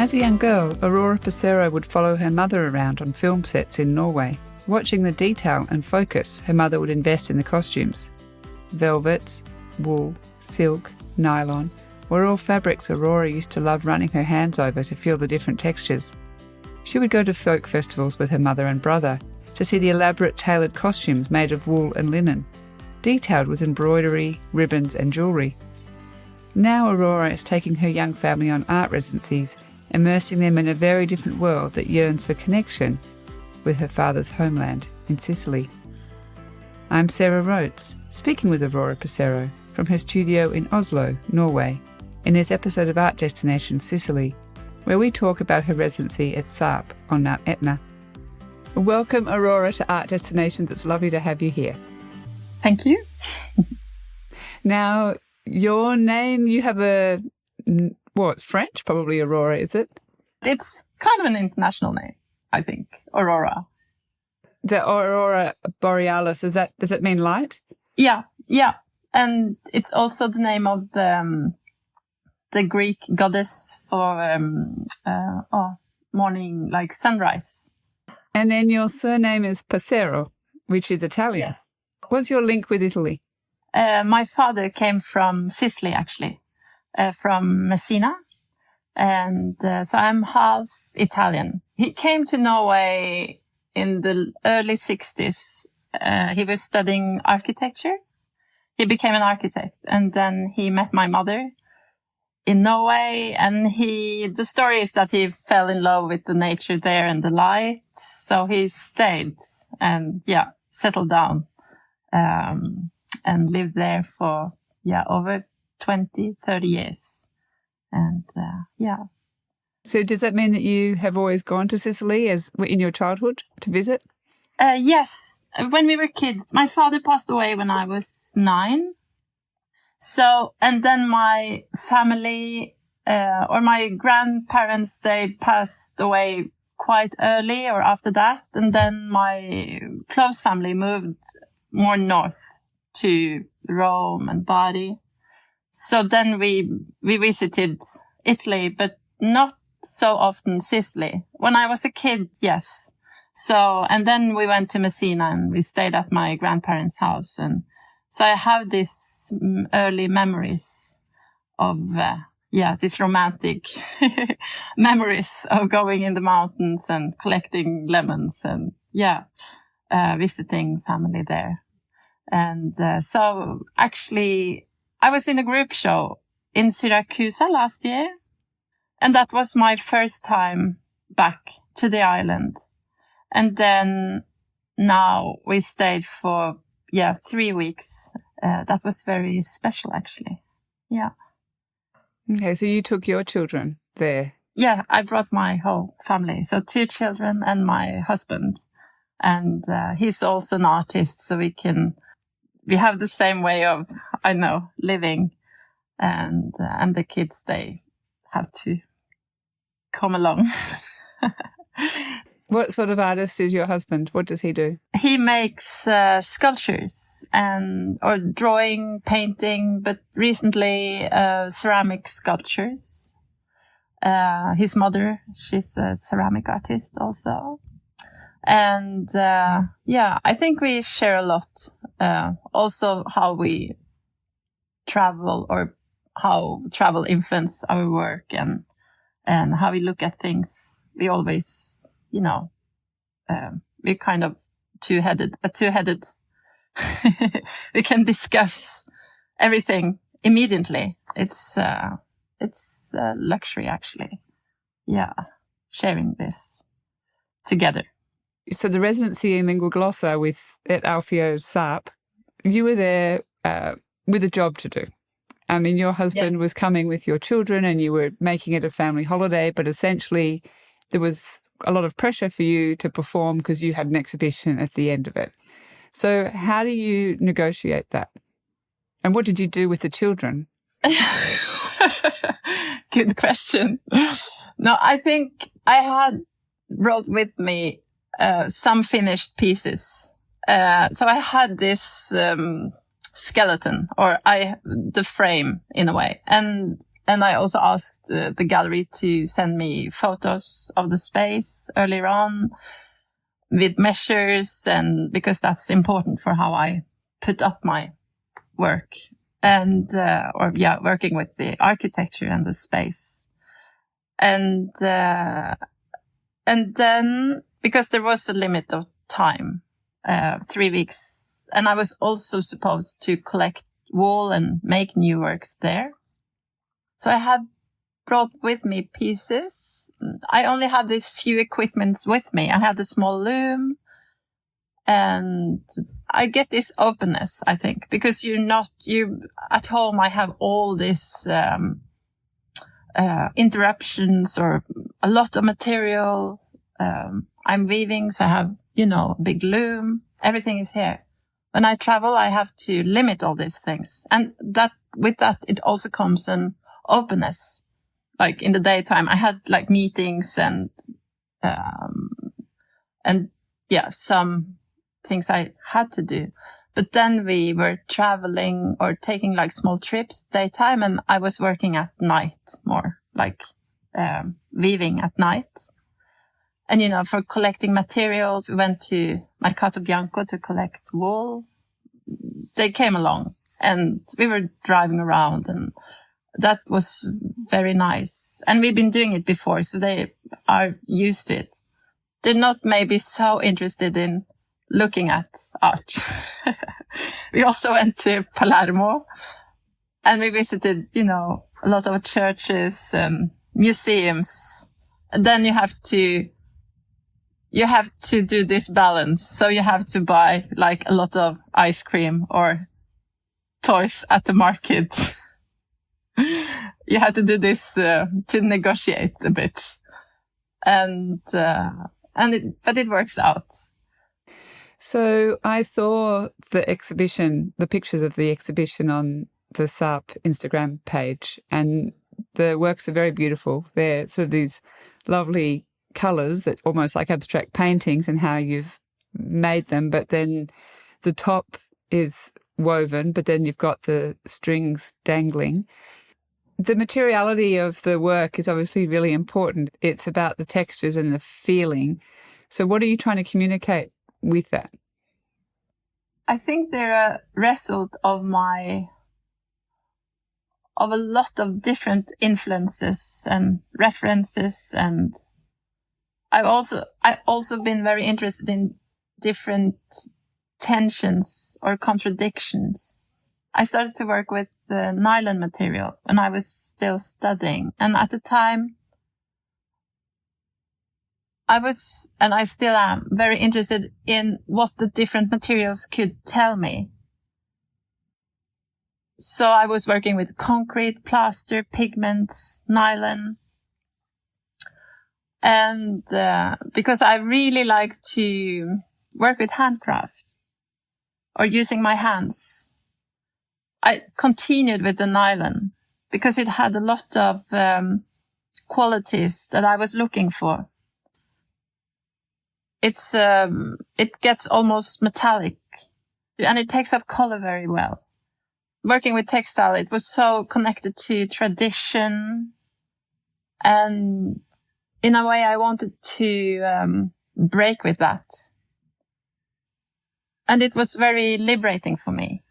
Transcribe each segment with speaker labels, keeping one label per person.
Speaker 1: As a young girl, Aurora Passero would follow her mother around on film sets in Norway, watching the detail and focus her mother would invest in the costumes. Velvets, wool, silk, nylon were all fabrics Aurora used to love running her hands over to feel the different textures. She would go to folk festivals with her mother and brother to see the elaborate tailored costumes made of wool and linen, detailed with embroidery, ribbons and jewellery. Now Aurora is taking her young family on art residencies, immersing them in a very different world that yearns for connection with her father's homeland in Sicily. I'm Sarah Rhodes, speaking with Aurora Passero from her studio in Oslo, Norway, in this episode of Art Destination Sicily, where we talk about her residency at SARP on Mount Etna. Welcome, Aurora, to Art Destinations. It's lovely to have you here.
Speaker 2: Thank you.
Speaker 1: Now, your name, you have it's French, probably Aurora, is it?
Speaker 2: It's kind of an international name, I think, Aurora.
Speaker 1: The Aurora Borealis, does it mean light?
Speaker 2: Yeah. And it's also the name of the Greek goddess for morning, like sunrise.
Speaker 1: And then your surname is Passero, which is Italian. Yeah. What's your link with Italy?
Speaker 2: My father came from Sicily, actually, from Messina. And so I'm half Italian. He came to Norway in the early 60s. He was studying architecture. He became an architect. And then he met my mother in Norway. And the story is that he fell in love with the nature there and the light. So he stayed and, settled down. And lived there for, over 20, 30 years. And,
Speaker 1: So does that mean that you have always gone to Sicily in your childhood to visit?
Speaker 2: Yes. When we were kids, my father passed away when I was 9. So, and then my family, or my grandparents, they passed away quite early or after that. And then my close family moved more north to Rome and Bari. So then we visited Italy, but not so often Sicily. When I was a kid, yes. So, and then we went to Messina and we stayed at my grandparents' house. And so I have these early memories of, these romantic memories of going in the mountains and collecting lemons and, visiting family there. And so actually, I was in a group show in Syracuse last year. And that was my first time back to the island. And then now we stayed for, 3 weeks. That was very special, actually. Yeah.
Speaker 1: Okay, so you took your children there?
Speaker 2: Yeah, I brought my whole family. So 2 children and my husband. And he's also an artist, so we have the same way of, living. And the kids, they have to come along.
Speaker 1: What sort of artist is your husband? What does he do?
Speaker 2: He makes sculptures or drawing, painting, but recently ceramic sculptures. His mother, she's a ceramic artist also. And I think we share a lot. Also how we travel or how travel influence our work and how we look at things. We always, we're kind of two-headed. We can discuss everything immediately. It's a luxury, actually. Yeah, sharing this together.
Speaker 1: So the residency in Lingua Glossa at Alfio's SARP, you were there with a job to do. I mean, your husband was coming with your children and you were making it a family holiday, but essentially there was a lot of pressure for you to perform because you had an exhibition at the end of it. So how do you negotiate that? And what did you do with the children?
Speaker 2: Good question. No, I think I had brought with me some finished pieces. So I had this skeleton, or the frame in a way. And And I also asked the gallery to send me photos of the space earlier on with measures, and because that's important for how I put up my work and, working with the architecture and the space. And then, because there was a limit of time, 3 weeks, and I was also supposed to collect wool and make new works there. So I had brought with me pieces. I only had these few equipments with me. I had a small loom, and I get this openness, I think, because you at home, I have all this, interruptions or a lot of material. I'm weaving, so I have, a big loom. Everything is here. When I travel, I have to limit all these things. And with that, it also comes an openness. Like in the daytime, I had like meetings and some things I had to do. But then we were traveling or taking like small trips daytime, and I was working at night more, like weaving at night. And, for collecting materials, we went to Mercato Bianco to collect wool. They came along and we were driving around, and that was very nice. And we've been doing it before, so they are used to it. They're not maybe so interested in looking at art. We also went to Palermo, and we visited, a lot of churches and museums. And then you have to do this balance. So you have to buy like a lot of ice cream or toys at the market. You have to do this to negotiate a bit, but it works out.
Speaker 1: So I saw the pictures of the exhibition on the SARP Instagram page, and the works are very beautiful. They're sort of these lovely colours that almost like abstract paintings and how you've made them, but then the top is woven, but then you've got the strings dangling. The materiality of the work is obviously really important. It's about the textures and the feeling. So what are you trying to communicate with that?
Speaker 2: I think they're a result of a lot of different influences and references, and I've also been very interested in different tensions or contradictions. I started to work with the nylon material when I was still studying. And at the time, I was, and I still am, very interested in what the different materials could tell me. So I was working with concrete, plaster, pigments, nylon. And because I really like to work with handcraft or using my hands, I continued with the nylon because it had a lot of qualities that I was looking for. It gets almost metallic, and it takes up color very well. Working with textile, it was so connected to tradition, and in a way I wanted to break with that. And it was very liberating for me.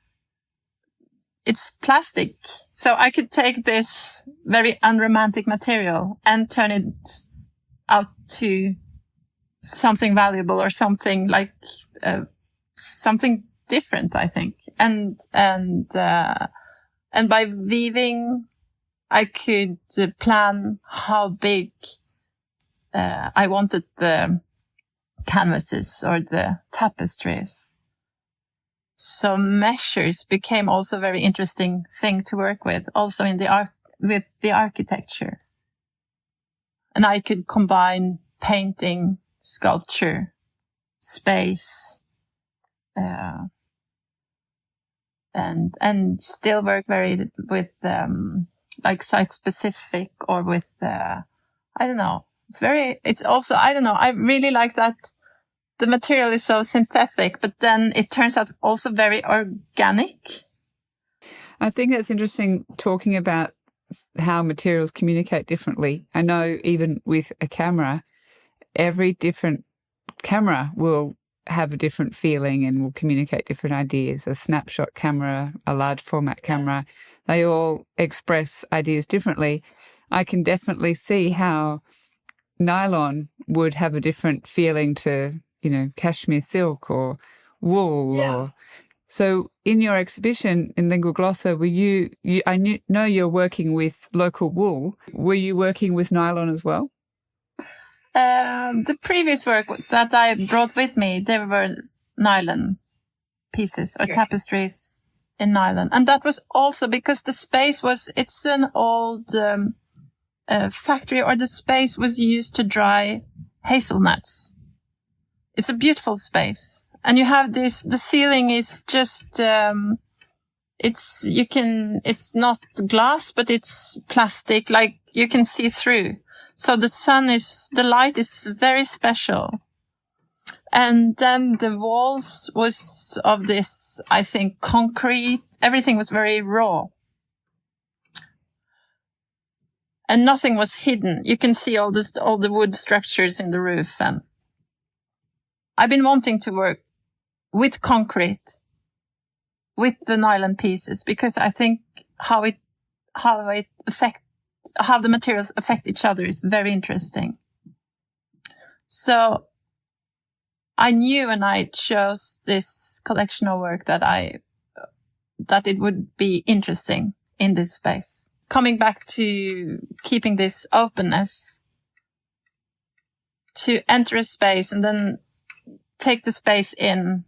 Speaker 2: It's plastic, so I could take this very unromantic material and turn it out to something valuable or something like something different, I think. And by weaving, I could plan how big I wanted the canvases or the tapestries. So measures became also a very interesting thing to work with, also in with the architecture. And I could combine painting, sculpture, space, and still work very with like site specific or with I don't know. It's also, I don't know. I really like that. The material is so synthetic, but then it turns out also very organic.
Speaker 1: I think that's interesting, talking about how materials communicate differently. I know even with a camera, every different camera will have a different feeling and will communicate different ideas. A snapshot camera, a large format camera, they all express ideas differently. I can definitely see how nylon would have a different feeling to, cashmere silk or wool. Or so in your exhibition in Lingua Glossa, know you're working with local wool. Were you working with nylon as well?
Speaker 2: The previous work that I brought with me, they were nylon pieces or tapestries in nylon. And that was also because the space it's an old factory, or the space was used to dry hazelnuts. It's a beautiful space. And you have the ceiling is just, it's not glass, but it's plastic, like you can see through. So the light is very special. And then the walls was of this, I think, concrete. Everything was very raw. And nothing was hidden. You can see all the wood structures in the roof. And I've been wanting to work with concrete, with the nylon pieces, because I think how the materials affect each other is very interesting. So I knew when I chose this collection of work that it would be interesting in this space. Coming back to keeping this openness, to enter a space and then take the space in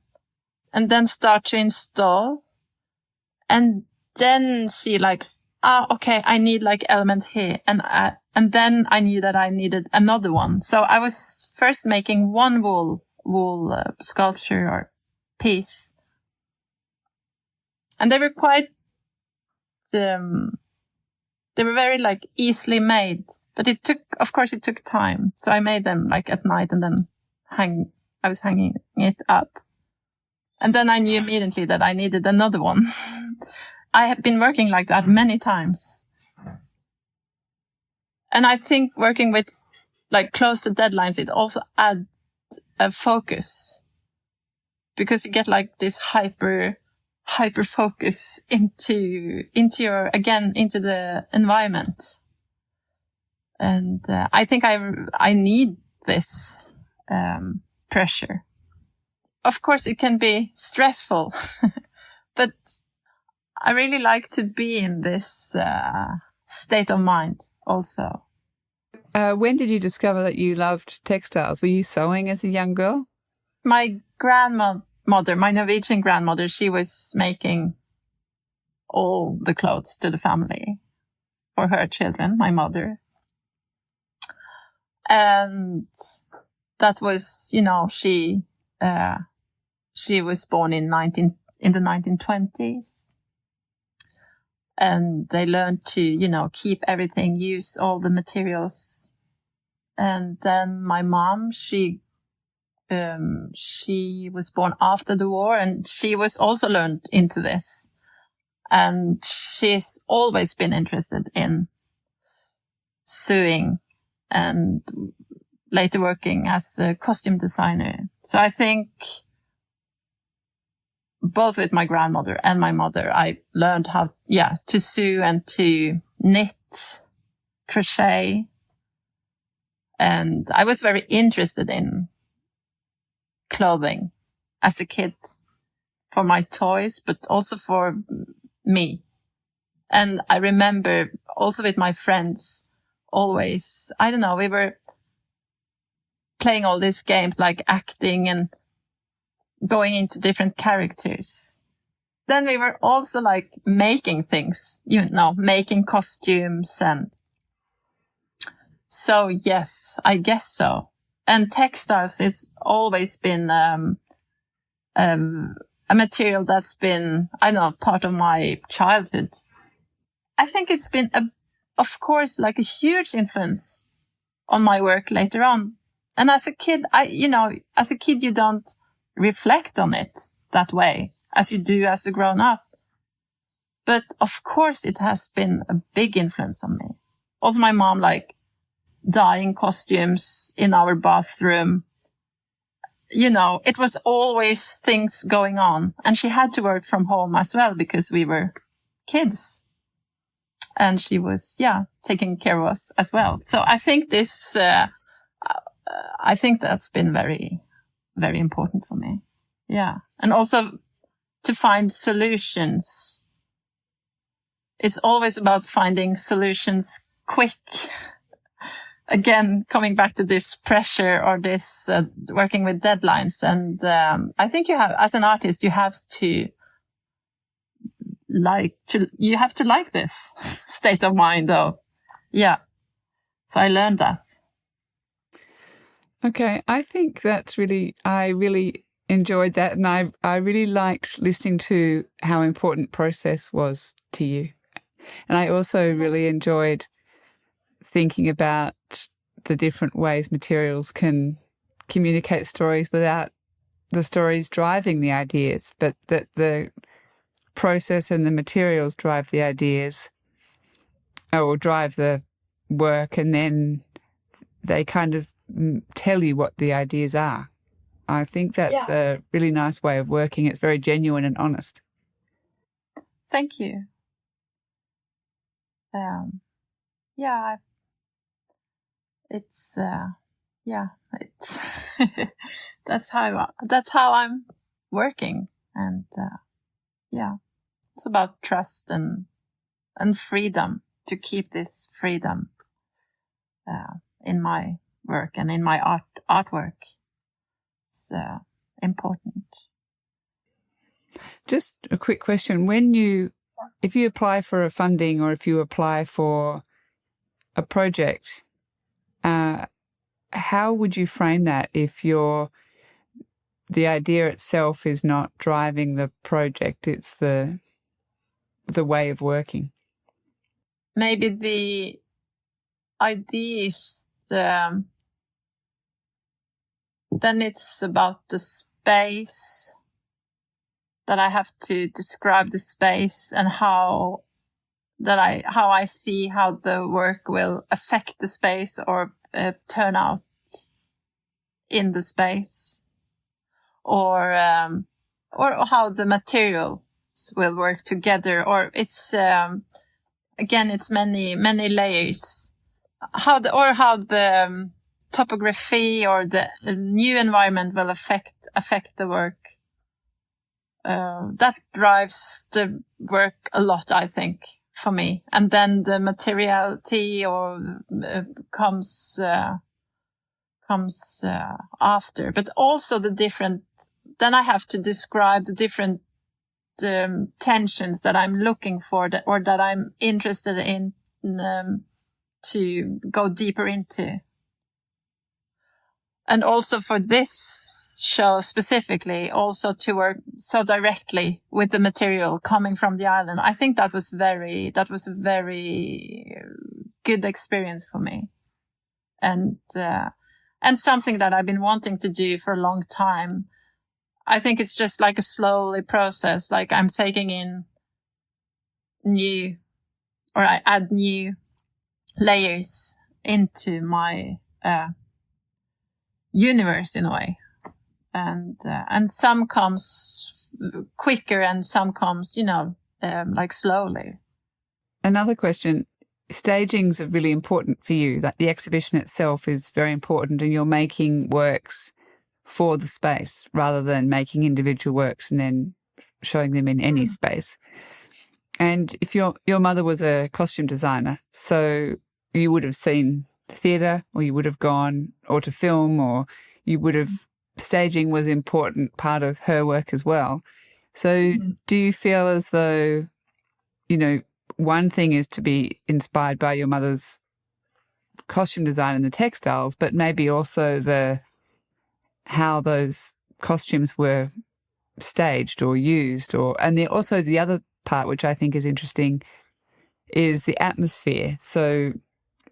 Speaker 2: and then start to install and then see okay, I need element here. And then I knew that I needed another one. So I was first making one wool sculpture or piece. And they were quite, they were very easily made, but it took time. So I made them at night and then I was hanging it up. And then I knew immediately that I needed another one. I have been working like that many times. And I think working with close to deadlines, it also adds a focus, because you get this hyper focus into the environment. And I think I need this pressure. Of course, it can be stressful, but I really like to be in this state of mind also.
Speaker 1: When did you discover that you loved textiles? Were you sewing as a young girl?
Speaker 2: My grandmother, my Norwegian grandmother, she was making all the clothes to the family for her children, my mother. And that was, she was born in the 1920s. And they learned to, keep everything, use all the materials. And then my mom, she was born after the war, and she was also learned into this. And she's always been interested in sewing and later working as a costume designer. So I think both with my grandmother and my mother, I learned how, to sew and to knit, crochet. And I was very interested in clothing as a kid, for my toys, but also for me. And I remember also with my friends, always, I don't know, we were playing all these games like acting and going into different characters. Then we were also making things, making costumes. And so, yes, I guess so. And textiles, it's always been a material that's been, part of my childhood. I think it's been, of course, a huge influence on my work later on. And as a kid, you don't reflect on it that way as you do as a grown up. But of course, it has been a big influence on me. Also, my mom, like, dyeing costumes in our bathroom. You know, it was always things going on. And she had to work from home as well because we were kids. And she was, taking care of us as well. So I think I think that's been very, very important for me. Yeah. And also to find solutions. It's always about finding solutions quick. Again, coming back to this pressure or this working with deadlines. And I think you have, as an artist, you have to like this state of mind, though. Yeah. So I learned that.
Speaker 1: Okay. I think I really enjoyed that. And I really liked listening to how important process was to you. And I also really enjoyed thinking about the different ways materials can communicate stories without the stories driving the ideas, but that the process and the materials drive the ideas or drive the work, and then they kind of tell you what the ideas are. I think that's a really nice way of working. It's very genuine and honest.
Speaker 2: Thank you. It's that's how I'm working, and it's about trust and freedom, to keep this freedom in my work and in my artwork. It's important.
Speaker 1: Just a quick question: if you apply for a funding or if you apply for a project, how would you frame that if the idea itself is not driving the project, it's the way of working?
Speaker 2: Maybe the idea is then it's about the space, that I have to describe the space and how I see how the work will affect the space or turn out in the space, or how the materials will work together, or it's again, it's many layers. How the topography or the new environment will affect the work. That drives the work a lot, I think, for me. And then the materiality comes after. But also then I have to describe the different tensions that I'm looking for, or that I'm interested in to go deeper into. And also for this show specifically, also to work so directly with the material coming from the island. I think that was a very good experience for me. And something that I've been wanting to do for a long time. I think it's just like a slowly process. Like I'm taking in I add new layers into my universe in a way. And some comes quicker and some comes, like slowly.
Speaker 1: Another question. Staging's are really important for you. Like the exhibition itself is very important, and you're making works for the space rather than making individual works and then showing them in any space. And if your mother was a costume designer, so you would have seen theatre, or you would have gone or to film, or you would have, staging was an important part of her work as well. So do you feel as though, one thing is to be inspired by your mother's costume design and the textiles, but maybe also how those costumes were staged or used, and also the other part, which I think is interesting, is the atmosphere. So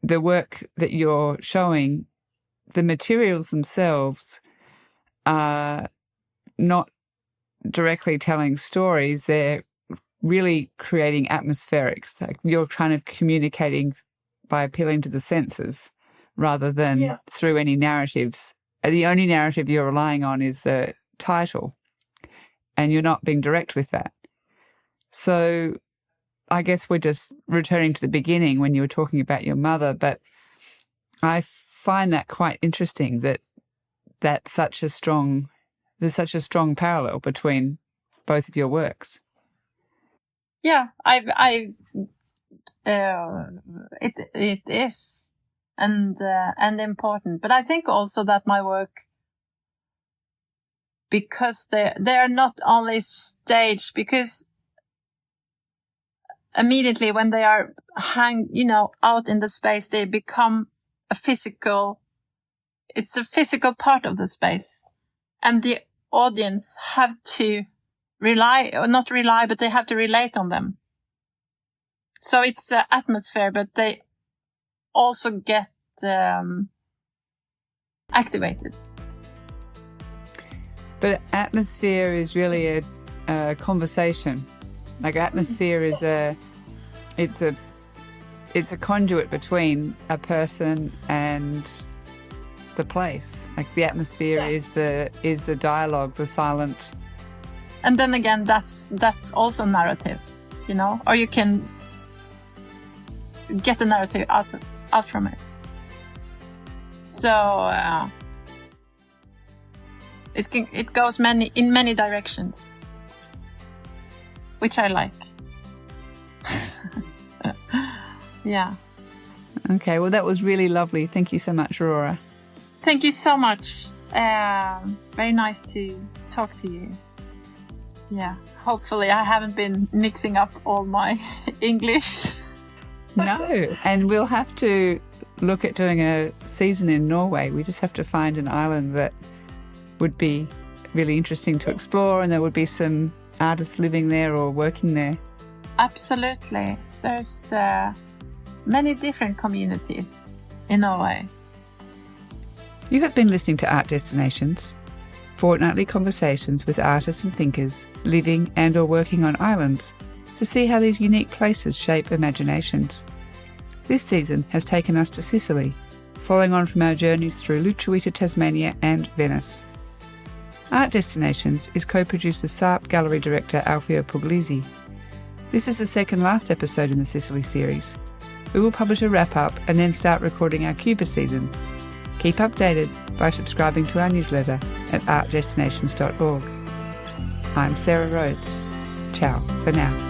Speaker 1: the work that you're showing, the materials themselves are not directly telling stories. They're really creating atmospherics. Like you're kind of communicating by appealing to the senses rather than through any narratives. The only narrative you're relying on is the title, and you're not being direct with that. So I guess we're just returning to the beginning when you were talking about your mother, but I find that quite interesting that there's such a strong parallel between both of your works.
Speaker 2: Yeah, it is and important, but I think also that my work, because they are not only staged, because immediately when they are out in the space, they become it's a physical part of the space, and the audience have to but they have to relate on them. So it's atmosphere, but they also get activated.
Speaker 1: But atmosphere is really a conversation. Like atmosphere is it's a conduit between a person and the place. Like the atmosphere is the dialogue, the silent.
Speaker 2: And then again, that's also narrative, or you can get the narrative out from it. So it goes in many directions, which I like. Yeah.
Speaker 1: Okay, well that was really lovely. Thank you so much, Aurora.
Speaker 2: Thank you so much. Very nice to talk to you. Yeah, hopefully I haven't been mixing up all my English.
Speaker 1: No, and we'll have to look at doing a season in Norway. We just have to find an island that would be really interesting to explore, and there would be some artists living there or working there.
Speaker 2: Absolutely. There's many different communities in Norway.
Speaker 1: You have been listening to Art Destinations, fortnightly conversations with artists and thinkers living and or working on islands to see how these unique places shape imaginations. This season has taken us to Sicily, following on from our journeys through Lucerita, Tasmania and Venice. Art Destinations is co-produced with SARP gallery director Alfio Puglisi. This is the second last episode in the Sicily series. We will publish a wrap-up and then start recording our Cuba season. Keep updated by subscribing to our newsletter at artdestinations.org. I'm Sarah Rhodes. Ciao for now.